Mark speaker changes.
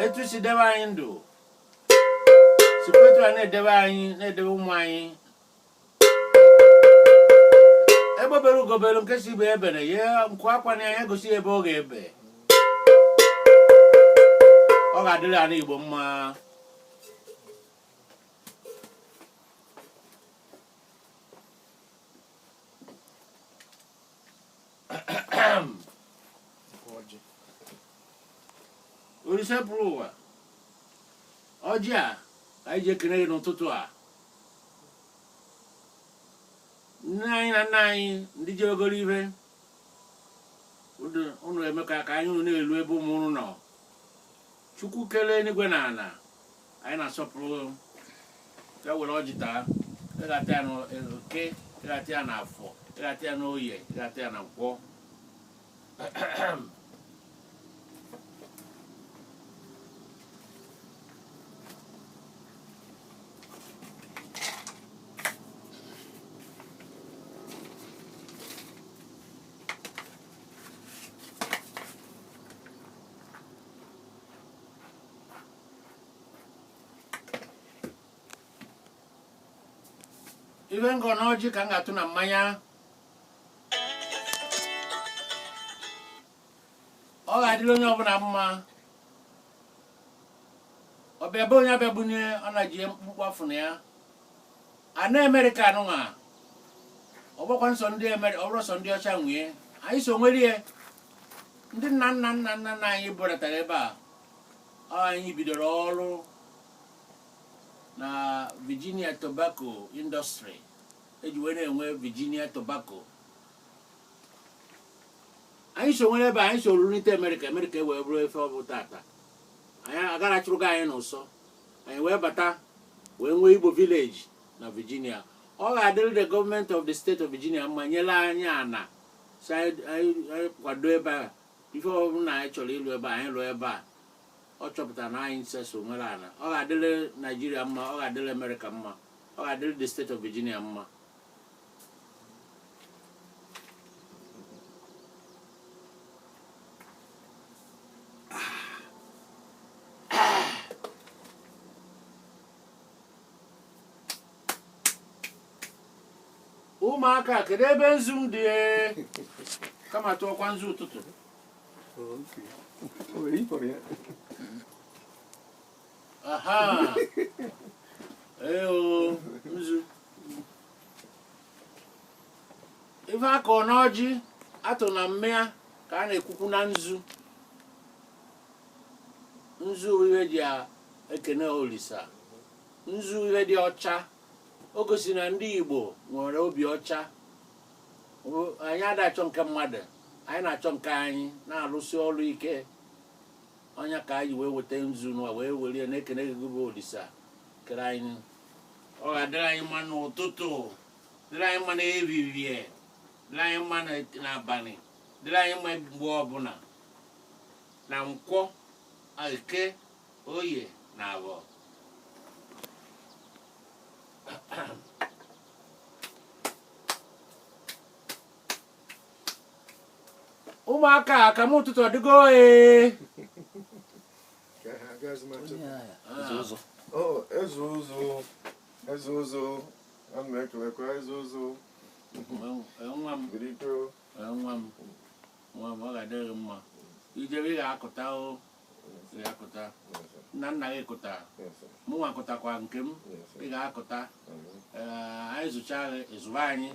Speaker 1: etu si debe anyị ndụ sikwetu a na-edebe anyị na-edebe ụmụ anyị egbebere ugobelu nke si bụ ebere ya nkụ akwa na ya gosi ebe ọ ga-ebe ọ ga-adịrị anyị Igbo mma Olise pụrụ ụwa ọjị a anyị ji ekene gị n'ụtụtụ a nne anyị na nna anyị ndị ji ogolo ibe unu eme ka anyị unu na-elu ebe ụmụ unu nọ Chukwu kelee n'igwe na ala anyị na-asọpụrụ ya were ọjị taa ịghata ya n'oke ịghata ya n'afọ ịghata ya n'oye ịghata ya na nkwọ ibe ngọ na ọjị ka m ga-atụ na mmanya ọ ga-adịrị onye ọbụla mma ọbịa be onye abịa bunye ọ na-ji mkpụkpụ afọ na ya ana Amerịka anụnwa ọ gbakwa nsọ ndị Amerịka ọ bụrụ sọ ndị ọcha nwee anyị so nwere ihe ndị nna nna nna nna nna anyị bụdatara ebe a anyị bidoro ọrụ na Virginia Tobacco Industry eji wee na-enwe Virginia Tobacco anyị so nwere ebe anyị so rurite Amerịka wee bụrụ efe ọ bụ tata anyị agara chụrụga anyị n'ụsọ anyị wee bata wee nwee Igbo village na Virginia ọ ga-adịrị the government of the state of Virginia mma nyere anyị ana si anyị kwado ebe a ife ọbụla anyị chọrọ ịlụ ebe a anyị lụọ ebe a ọ chọpụtara na anyị nseso nwere ana ọ ga-adịrị Nigeria mma ọ ga-adịrị America mma ọ ga-adịrị the state of Virginia mma ụmụaka kedu ebe nzu m dị kama tụọkwa nzu ụtụtụ aha nzu ife akọ n'ọjị atụ na mmịa ka a na-ekwukwu na nzu ihe ji ekene Olisa nzu ihe dị ọcha o gosi na ndị Igbo nwere obi ọcha anyị ada achọ nke mmadụ anyị na-achọ nke anyị na-arụsi ọrụ ike ọnya ka anyị wee weta nzu n'ụwa wee were na-ekene gị bụ Olisa kere anyị ọ ga-adịrị anyị mma n'ụtụtụ dịrị anyị mma n'ehihie dịrị anyị mma n'abalị dịrị anyị mma mgbe ọbụla na nkwọ eke oye na abụọ ụmụaka ka m ụtụtụ ọdịgo
Speaker 2: eze ụzụ ana m ekelekwa eze ụzụ
Speaker 1: nwa m ọ ga-adịrị mma ijebe ị ga-akụta ga-akụta nna nna gị kụta mụnwa kụtakwa nke m ị ga-akụta anyị zụcha ịzụba anyị